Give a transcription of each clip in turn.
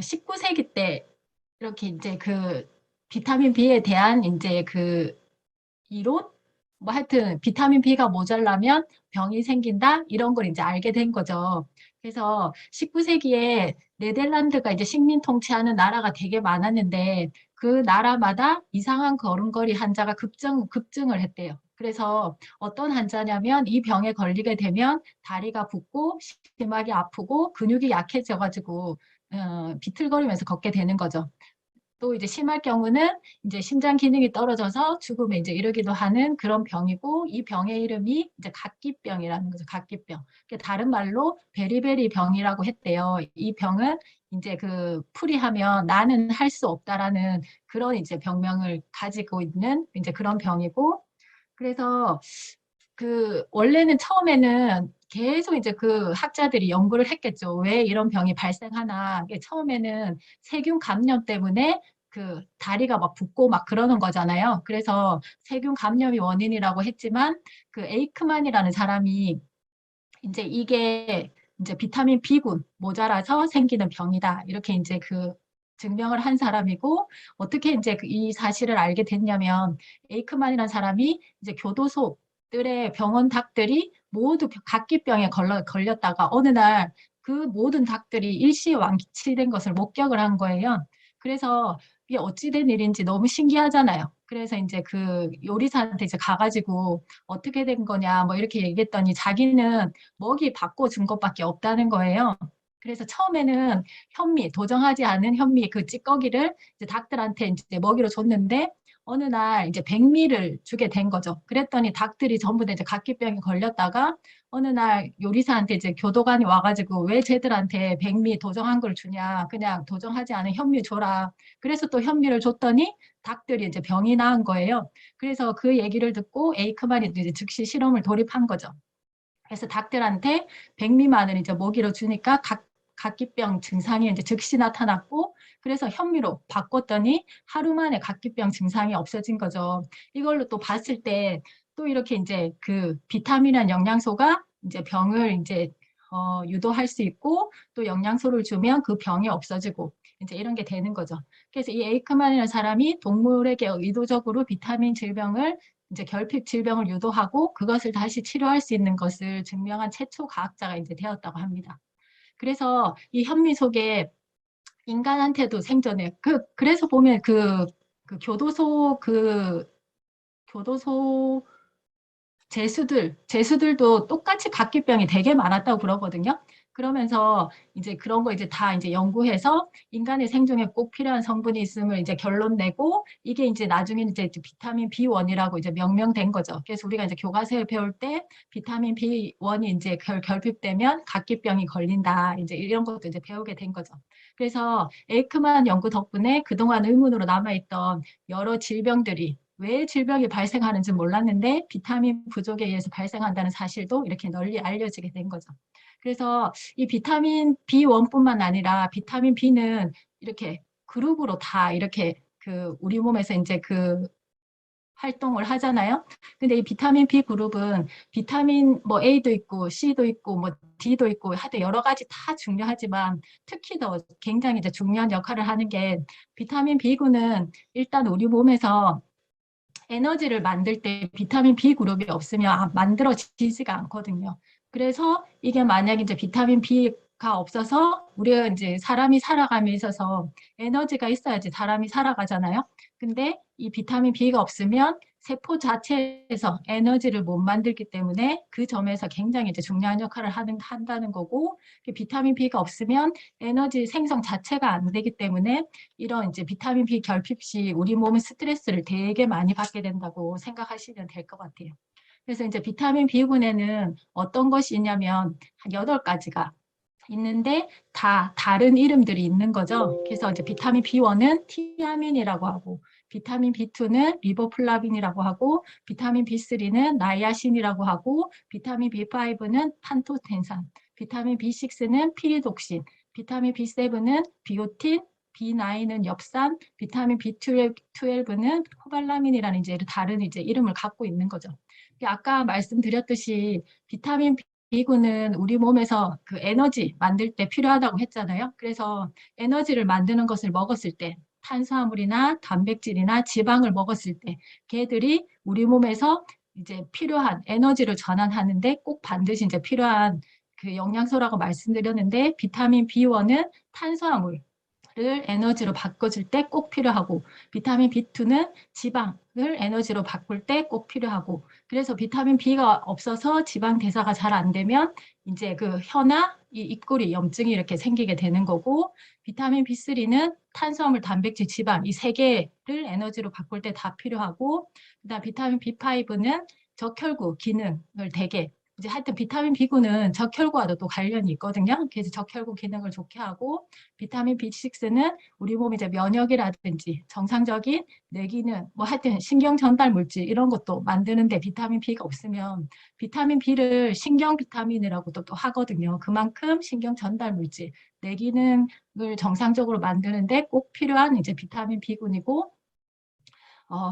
19세기 때 이렇게 이제 그 비타민 B에 대한 이제 그 이론? 뭐 하여튼 비타민 B가 모자라면 병이 생긴다? 이런 걸 이제 알게 된 거죠. 그래서 19세기에 네덜란드가 이제 식민 통치하는 나라가 되게 많았는데 그 나라마다 이상한 걸음걸이 환자가 급증을 했대요. 그래서 어떤 환자냐면 이 병에 걸리게 되면 다리가 붓고 심하게 아프고 근육이 약해져가지고 비틀거리면서 걷게 되는 거죠. 또 이제 심할 경우는 이제 심장 기능이 떨어져서 죽음에 이제 이르기도 하는 그런 병이고 이 병의 이름이 이제 각기병이라는 거죠. 각기병. 다른 말로 베리베리 병이라고 했대요. 이 병은 이제 그 풀이하면 나는 할 수 없다라는 그런 이제 병명을 가지고 있는 이제 그런 병이고 그래서 그 원래는 처음에는 계속 이제 그 학자들이 연구를 했겠죠. 왜 이런 병이 발생하나. 처음에는 세균 감염 때문에 그 다리가 막 붓고 막 그러는 거잖아요. 그래서 세균 감염이 원인이라고 했지만 그 에이크만이라는 사람이 이제 이게 이제 비타민 B군 모자라서 생기는 병이다. 이렇게 이제 그 증명을 한 사람이고 어떻게 이제 이 사실을 알게 됐냐면 에이크만이라는 사람이 이제 교도소들의 병원 닭들이 모두 각기병에 걸렸다가 어느 날 그 모든 닭들이 일시왕치된 것을 목격을 한 거예요. 그래서 이게 어찌된 일인지 너무 신기하잖아요. 그래서 이제 그 요리사한테 이제 가가지고 어떻게 된 거냐 뭐 이렇게 얘기했더니 자기는 먹이 바꿔준 것밖에 없다는 거예요. 그래서 처음에는 현미, 도정하지 않은 현미 그 찌꺼기를 이제 닭들한테 이제 먹이로 줬는데 어느 날 이제 백미를 주게 된 거죠. 그랬더니 닭들이 전부 다 이제 각기병에 걸렸다가 어느 날 요리사한테 이제 교도관이 와가지고 왜 쟤들한테 백미 도정한 걸 주냐. 그냥 도정하지 않은 현미 줘라. 그래서 또 현미를 줬더니 닭들이 이제 병이 나은 거예요. 그래서 그 얘기를 듣고 에이크만이 이제 즉시 실험을 돌입한 거죠. 그래서 닭들한테 백미만을 이제 먹이로 주니까 각기병 증상이 이제 즉시 나타났고 그래서 현미로 바꿨더니 하루 만에 각기병 증상이 없어진 거죠. 이걸로 또 봤을 때 또 이렇게 이제 그 비타민이라는 영양소가 이제 병을 이제 유도할 수 있고 또 영양소를 주면 그 병이 없어지고 이제 이런 게 되는 거죠. 그래서 이 에이크만이라는 사람이 동물에게 의도적으로 비타민 질병을 이제 결핍 질병을 유도하고 그것을 다시 치료할 수 있는 것을 증명한 최초 과학자가 이제 되었다고 합니다. 그래서 이 현미 속에 인간한테도 생존해. 그래서 보면 교도소 제수들도 똑같이 각기병이 되게 많았다고 그러거든요. 그러면서 이제 그런 거 이제 다 이제 연구해서 인간의 생존에 꼭 필요한 성분이 있음을 이제 결론 내고 이게 이제 나중에 이제 비타민 B1이라고 이제 명명된 거죠. 그래서 우리가 이제 교과서에 배울 때 비타민 B1이 이제 결핍되면 각기병이 걸린다. 이제 이런 것도 이제 배우게 된 거죠. 그래서 에이크만 연구 덕분에 그동안 의문으로 남아있던 여러 질병들이 왜 질병이 발생하는지 몰랐는데 비타민 부족에 의해서 발생한다는 사실도 이렇게 널리 알려지게 된 거죠. 그래서 이 비타민 B1뿐만 아니라 비타민 B는 이렇게 그룹으로 다 이렇게 그 우리 몸에서 이제 그 활동을 하잖아요. 근데 이 비타민 B 그룹은 비타민 뭐 A도 있고 C도 있고 뭐 D도 있고 하여튼 여러 가지 다 중요하지만 특히 더 굉장히 이제 중요한 역할을 하는 게 비타민 B군은 일단 우리 몸에서 에너지를 만들 때 비타민 B 그룹이 없으면 만들어지지가 않거든요. 그래서 이게 만약 이제 비타민 B가 없어서 우리가 이제 사람이 살아감에 있어서 에너지가 있어야지 사람이 살아가잖아요. 근데 이 비타민 B가 없으면 세포 자체에서 에너지를 못 만들기 때문에 그 점에서 굉장히 이제 중요한 역할을 한다는 거고 비타민 B가 없으면 에너지 생성 자체가 안 되기 때문에 이런 이제 비타민 B 결핍 시 우리 몸은 스트레스를 되게 많이 받게 된다고 생각하시면 될 것 같아요. 그래서 이제 비타민 B군에는 어떤 것이 있냐면 한 8가지가 있는데 다 다른 이름들이 있는 거죠. 그래서 이제 비타민 B1은 티아민이라고 하고 비타민 B2는 리보플라빈이라고 하고 비타민 B3는 나이아신이라고 하고 비타민 B5는 판토텐산, 비타민 B6는 피리독신, 비타민 B7은 비오틴, B9은 엽산, 비타민 B12는 호발라민이라는 이제 다른 이제 이름을 갖고 있는 거죠. 아까 말씀드렸듯이 비타민 B군은 우리 몸에서 그 에너지 만들 때 필요하다고 했잖아요. 그래서 에너지를 만드는 것을 먹었을 때 탄수화물이나 단백질이나 지방을 먹었을 때 걔들이 우리 몸에서 이제 필요한 에너지를 전환하는데 꼭 반드시 이제 필요한 그 영양소라고 말씀드렸는데 비타민 B1은 탄수화물 를 에너지로 바꿔줄 때 꼭 필요하고 비타민 B2는 지방을 에너지로 바꿀 때 꼭 필요하고 그래서 비타민 B가 없어서 지방 대사가 잘 안 되면 이제 그 혀나 이 입꼬리 염증이 이렇게 생기게 되는 거고 비타민 B3는 탄수화물, 단백질, 지방 이 세 개를 에너지로 바꿀 때 다 필요하고 그다음 비타민 B5는 적혈구 기능을 되게 이제 하여튼 비타민 B군은 적혈구와도 또 관련이 있거든요. 그래서 적혈구 기능을 좋게 하고 비타민 B6는 우리 몸 이제 면역이라든지 정상적인 뇌기능, 뭐 하여튼 신경 전달 물질 이런 것도 만드는데 비타민 B가 없으면 비타민 B를 신경 비타민이라고도 또 하거든요. 그만큼 신경 전달 물질, 뇌기능을 정상적으로 만드는데 꼭 필요한 이제 비타민 B군이고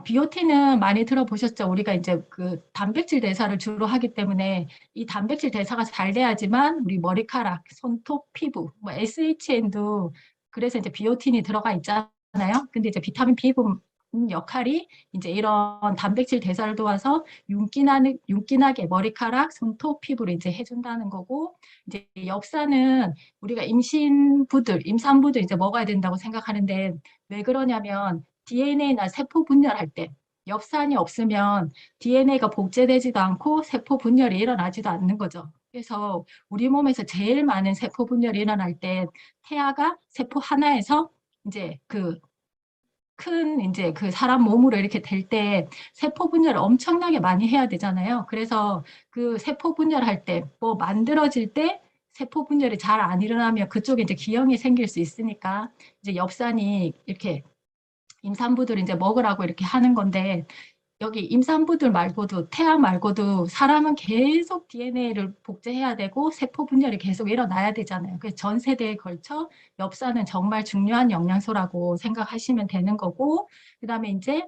비오틴은 많이 들어보셨죠? 우리가 이제 그 단백질 대사를 주로 하기 때문에 이 단백질 대사가 잘 돼야지만 우리 머리카락, 손톱, 피부, 뭐 SHN도 그래서 이제 비오틴이 들어가 있잖아요. 근데 이제 비타민 B군 역할이 이제 이런 단백질 대사를 도와서 윤기나게 머리카락, 손톱, 피부를 이제 해준다는 거고 이제 엽산은 우리가 임산부들 이제 먹어야 된다고 생각하는데 왜 그러냐면 DNA나 세포 분열할 때 엽산이 없으면 DNA가 복제되지도 않고 세포 분열이 일어나지도 않는 거죠. 그래서 우리 몸에서 제일 많은 세포 분열이 일어날 때 태아가 세포 하나에서 이제 그 큰 이제 그 사람 몸으로 이렇게 될 때 세포 분열을 엄청나게 많이 해야 되잖아요. 그래서 그 세포 분열할 때 뭐 만들어질 때 세포 분열이 잘 안 일어나면 그쪽에 이제 기형이 생길 수 있으니까 이제 엽산이 이렇게 임산부들 이제 먹으라고 이렇게 하는 건데 여기 임산부들 말고도 태아 말고도 사람은 계속 DNA를 복제해야 되고 세포 분열이 계속 일어나야 되잖아요. 그래서 전 세대에 걸쳐 엽산은 정말 중요한 영양소라고 생각하시면 되는 거고 그다음에 이제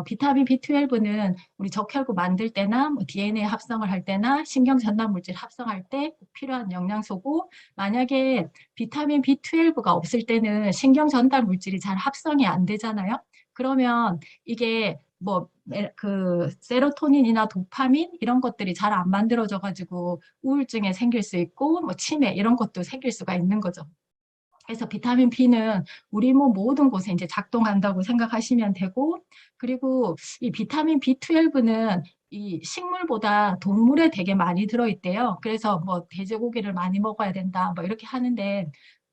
비타민 B12는 우리 적혈구 만들 때나 뭐 DNA 합성을 할 때나 신경 전달 물질 합성할 때 필요한 영양소고 만약에 비타민 B12가 없을 때는 신경 전달 물질이 잘 합성이 안 되잖아요. 그러면 이게 뭐 그 세로토닌이나 도파민 이런 것들이 잘 안 만들어져 가지고 우울증에 생길 수 있고 뭐 치매 이런 것도 생길 수가 있는 거죠. 그래서 비타민 B는 우리 몸 모든 곳에 이제 작동한다고 생각하시면 되고 그리고 이 비타민 B12는 이 식물보다 동물에 되게 많이 들어있대요. 그래서 뭐 돼지고기를 많이 먹어야 된다 뭐 이렇게 하는데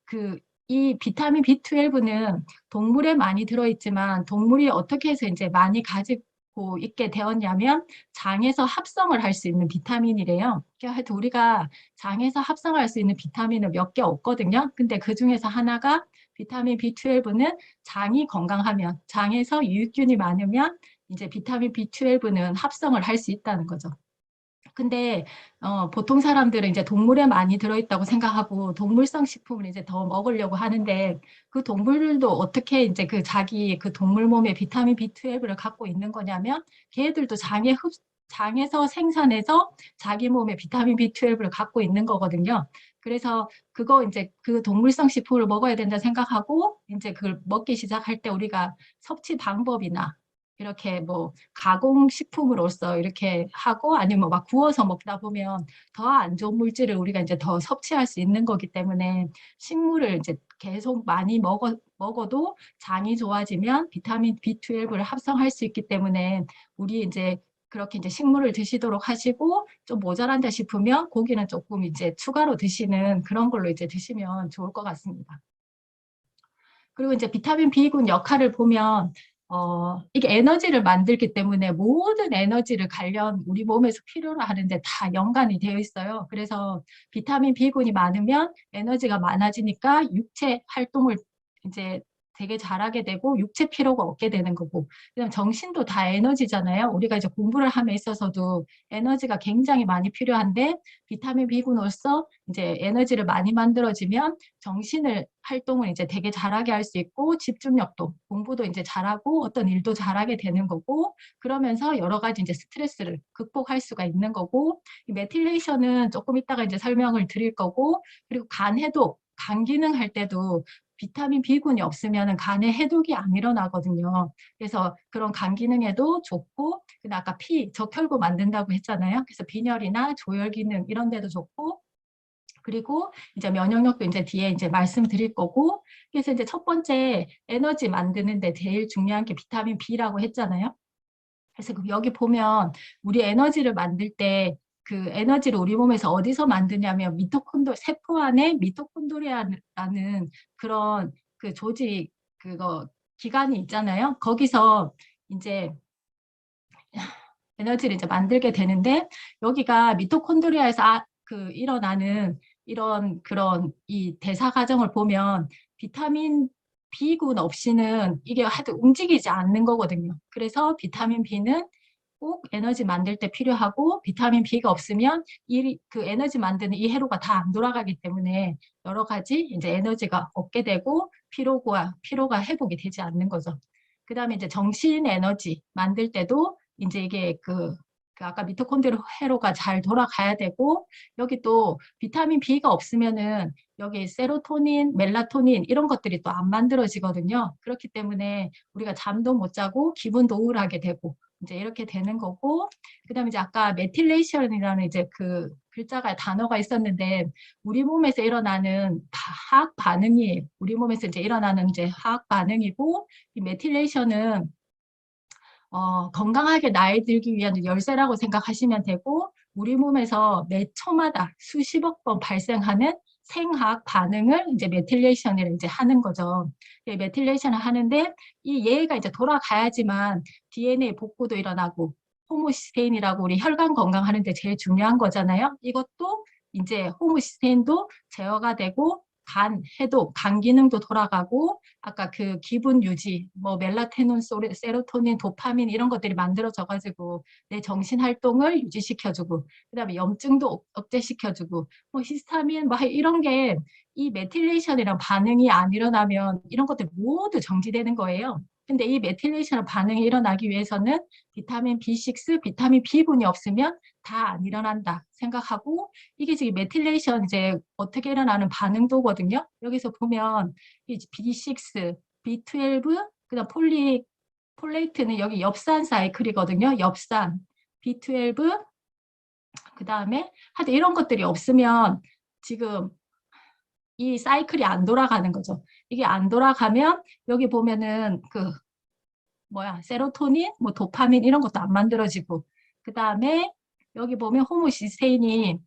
그 이 비타민 B12는 동물에 많이 들어있지만 동물이 어떻게 해서 이제 많이 가지고 있게 되었냐면 장에서 합성을 할 수 있는 비타민이래요. 그러니까 하여튼 우리가 장에서 합성할 수 있는 비타민은 몇 개 없거든요. 근데 그 중에서 하나가 비타민 B12는 장이 건강하면, 장에서 유익균이 많으면 이제 비타민 B12는 합성을 할 수 있다는 거죠. 근데 보통 사람들은 이제 동물에 많이 들어있다고 생각하고 동물성 식품을 이제 더 먹으려고 하는데 그 동물들도 어떻게 이제 그 자기 그 동물 몸에 비타민 B12를 갖고 있는 거냐면 걔들도 장에서 생산해서 자기 몸에 비타민 B12를 갖고 있는 거거든요. 그래서 그거 이제 그 동물성 식품을 먹어야 된다 생각하고 이제 그걸 먹기 시작할 때 우리가 섭취 방법이나 이렇게 뭐 가공식품으로서 이렇게 하고 아니면 막 구워서 먹다 보면 더 안 좋은 물질을 우리가 이제 더 섭취할 수 있는 거기 때문에 식물을 이제 계속 많이 먹어도 장이 좋아지면 비타민 B12를 합성할 수 있기 때문에 우리 이제 그렇게 이제 식물을 드시도록 하시고 좀 모자란다 싶으면 고기는 조금 이제 추가로 드시는 그런 걸로 이제 드시면 좋을 것 같습니다. 그리고 이제 비타민 B군 역할을 보면 이게 에너지를 만들기 때문에 모든 에너지를 우리 몸에서 필요로 하는데 다 연관이 되어 있어요. 그래서 비타민 B군이 많으면 에너지가 많아지니까 육체 활동을 이제 되게 잘하게 되고 육체 피로가 없게 되는 거고 그다음 정신도 다 에너지잖아요. 우리가 이제 공부를 함에 있어서도 에너지가 굉장히 많이 필요한데 비타민 B군으로서 이제 에너지를 많이 만들어지면 정신을 활동을 이제 되게 잘하게 할 수 있고 집중력도 공부도 이제 잘하고 어떤 일도 잘하게 되는 거고 그러면서 여러 가지 이제 스트레스를 극복할 수가 있는 거고 이 메틸레이션은 조금 이따가 이제 설명을 드릴 거고 그리고 간 해독, 간 기능 할 때도 비타민 B군이 없으면 간에 해독이 안 일어나거든요. 그래서 그런 간 기능에도 좋고 근데 아까 피, 적혈구 만든다고 했잖아요. 그래서 빈혈이나 조혈 기능 이런 데도 좋고 그리고 이제 면역력도 이제 뒤에 이제 말씀드릴 거고 그래서 이제 첫 번째 에너지 만드는데 제일 중요한 게 비타민 B라고 했잖아요. 그래서 여기 보면 우리 에너지를 만들 때 그 에너지를 우리 몸에서 어디서 만드냐면 세포 안에 미토콘드리아라는 그런 그 조직 그거 기관이 있잖아요. 거기서 이제 에너지를 이제 만들게 되는데 여기가 미토콘드리아에서 일어나는 이런 그런 이 대사 과정을 보면 비타민 B군 없이는 이게 하여튼 움직이지 않는 거거든요. 그래서 비타민 B는 꼭 에너지 만들 때 필요하고 비타민 B가 없으면 그 에너지 만드는 이 회로가 다 안 돌아가기 때문에 여러 가지 이제 에너지가 없게 되고 피로가 회복이 되지 않는 거죠. 그 다음에 이제 정신 에너지 만들 때도 이제 이게 그 아까 미토콘드리아 회로가 잘 돌아가야 되고 여기 또 비타민 B가 없으면은 여기 세로토닌, 멜라토닌 이런 것들이 또 안 만들어지거든요. 그렇기 때문에 우리가 잠도 못 자고 기분도 우울하게 되고 이제 이렇게 되는 거고 그다음에 이제 아까 메틸레이션이라는 이제 그 글자가 단어가 있었는데 우리 몸에서 일어나는 화학 반응이에요. 우리 몸에서 이제 일어나는 이제 화학 반응이고 이 메틸레이션은 건강하게 나이 들기 위한 열쇠라고 생각하시면 되고 우리 몸에서 매 초마다 수십억 번 발생하는 생화학 반응을 이제 메틸레이션을 이제 하는 거죠. 메틸레이션을 하는데 이 얘가 이제 돌아가야지만 DNA 복구도 일어나고 호모시스테인이라고 우리 혈관 건강하는데 제일 중요한 거잖아요. 이것도 이제 호모시스테인도 제어가 되고 간 해독, 간 기능도 돌아가고 아까 그 기분 유지, 뭐 멜라토닌, 세로토닌, 도파민 이런 것들이 만들어져 가지고 내 정신 활동을 유지시켜주고 그다음에 염증도 억제시켜주고 뭐 히스타민 뭐 이런 게 이 메틸레이션이랑 반응이 안 일어나면 이런 것들 모두 정지되는 거예요. 근데 이 메틸레이션 반응이 일어나기 위해서는 비타민 B6, 비타민 B군이 없으면 다 안 일어난다 생각하고 이게 지금 메틸레이션 이제 어떻게 일어나는 반응도거든요. 여기서 보면 이 B6, B12, 그다음 폴레이트는 여기 엽산 사이클이거든요. 엽산, B12, 그다음에 하여튼 이런 것들이 없으면 지금 이 사이클이 안 돌아가는 거죠. 이게 안 돌아가면 여기 보면은 세로토닌, 뭐 도파민 이런 것도 안 만들어지고 그다음에 여기 보면 호모시스테인이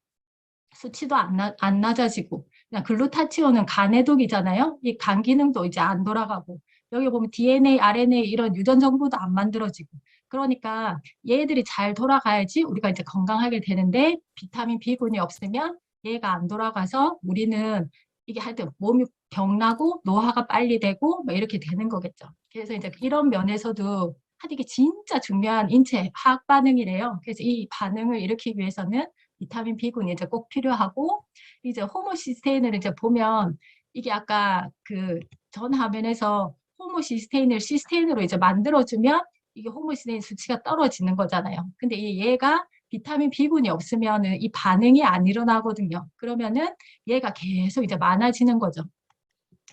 수치도 안 낮아지고 그냥 글루타치온은 간 해독이잖아요. 이 간 기능도 이제 안 돌아가고 여기 보면 DNA, RNA 이런 유전 정보도 안 만들어지고 그러니까 얘들이 잘 돌아가야지 우리가 이제 건강하게 되는데 비타민 B군이 없으면 얘가 안 돌아가서 우리는 이게 하여튼 몸이 병나고 노화가 빨리 되고 뭐 이렇게 되는 거겠죠. 그래서 이제 이런 면에서도 이게 진짜 중요한 인체 화학 반응이래요. 그래서 이 반응을 일으키기 위해서는 비타민 B군이 이제 꼭 필요하고 이제 호모시스테인을 이제 보면 이게 아까 그 전 화면에서 호모시스테인을 시스테인으로 이제 만들어주면 이게 호모시스테인 수치가 떨어지는 거잖아요. 근데 얘가 비타민 B군이 없으면은 이 반응이 안 일어나거든요. 그러면은 얘가 계속 이제 많아지는 거죠.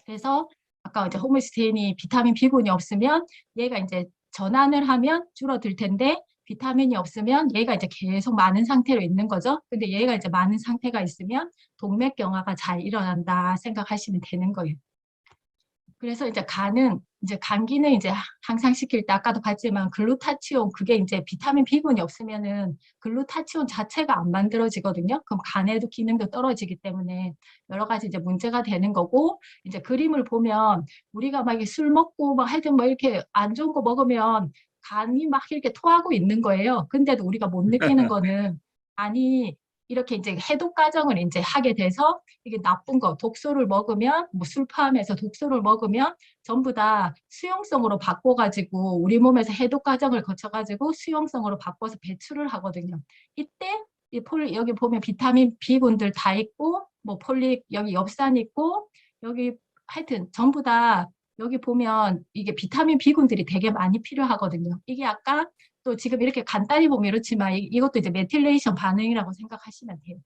그래서 아까 이제 호모시스테인이 비타민 B군이 없으면 얘가 이제 전환을 하면 줄어들 텐데 비타민이 없으면 얘가 이제 계속 많은 상태로 있는 거죠. 근데 얘가 이제 많은 상태가 있으면 동맥경화가 잘 일어난다 생각하시면 되는 거예요. 그래서 이제 간은 이제 간 기능 이제 향상시킬 때 아까도 봤지만 글루타치온 그게 이제 비타민 B군이 없으면은 글루타치온 자체가 안 만들어지거든요. 그럼 간에도 기능도 떨어지기 때문에 여러 가지 이제 문제가 되는 거고 이제 그림을 보면 우리가 막 술 먹고 막 하여튼 뭐 이렇게 안 좋은 거 먹으면 간이 막 이렇게 토하고 있는 거예요. 근데도 우리가 못 느끼는 거는 아니 이렇게 이제 해독 과정을 이제 하게 돼서 이게 나쁜 거, 독소를 먹으면 뭐 술 포함해서 독소를 먹으면 전부 다 수용성으로 바꿔가지고 우리 몸에서 해독 과정을 거쳐가지고 수용성으로 바꿔서 배출을 하거든요. 이때 여기 보면 비타민 B군들 다 있고 뭐 폴릭 여기 엽산 있고 여기 하여튼 전부 다 여기 보면 이게 비타민 B군들이 되게 많이 필요하거든요. 이게 아까 또 지금 이렇게 간단히 보면 이렇지만 이것도 이제 메틸레이션 반응이라고 생각하시면 돼요.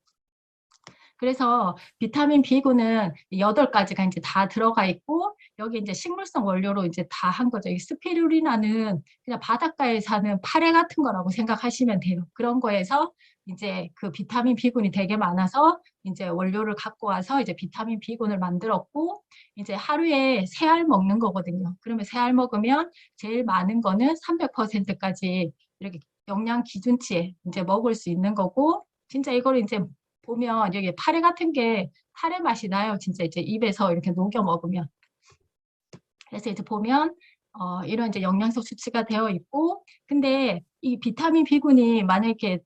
그래서 비타민 B군은 8가지가 이제 다 들어가 있고 여기 이제 식물성 원료로 이제 다 한 거죠. 이 스피루리나는 그냥 바닷가에 사는 파래 같은 거라고 생각하시면 돼요. 그런 거에서 이제 그 비타민 B군이 되게 많아서 이제 원료를 갖고 와서 이제 비타민 B군을 만들었고 이제 하루에 3알 먹는 거거든요. 그러면 3알 먹으면 제일 많은 거는 300%까지 이렇게 영양 기준치에 이제 먹을 수 있는 거고 진짜 이걸 이제 보면 여기 파래 같은 게 파래 맛이 나요. 진짜 이제 입에서 이렇게 녹여 먹으면. 그래서 이제 보면 이런 이제 영양소 수치가 되어 있고 근데 이 비타민 B군이 만약에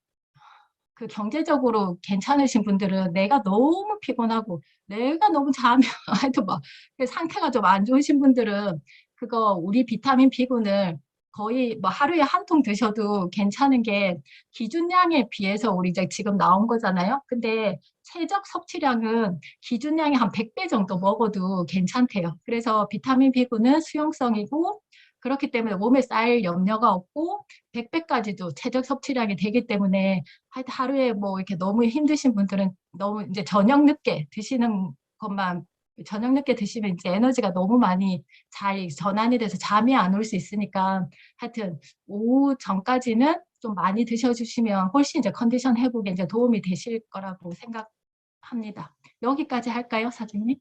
그 경제적으로 괜찮으신 분들은 내가 너무 피곤하고 내가 너무 잠이 하여튼 막 상태가 좀 안 좋으신 분들은 그거 우리 비타민 B군을 거의 뭐 하루에 한 통 드셔도 괜찮은 게 기준량에 비해서 우리 이제 지금 나온 거잖아요. 근데 최적 섭취량은 기준량의 한 100배 정도 먹어도 괜찮대요. 그래서 비타민 B군은 수용성이고 그렇기 때문에 몸에 쌓일 염려가 없고 100배까지도 최적 섭취량이 되기 때문에 하루에 뭐 이렇게 너무 힘드신 분들은 너무 이제 저녁 늦게 드시는 것만 저녁 늦게 드시면 이제 에너지가 너무 많이 잘 전환이 돼서 잠이 안 올 수 있으니까 하여튼 오후 전까지는 좀 많이 드셔주시면 훨씬 이제 컨디션 회복에 이제 도움이 되실 거라고 생각합니다. 여기까지 할까요, 사장님?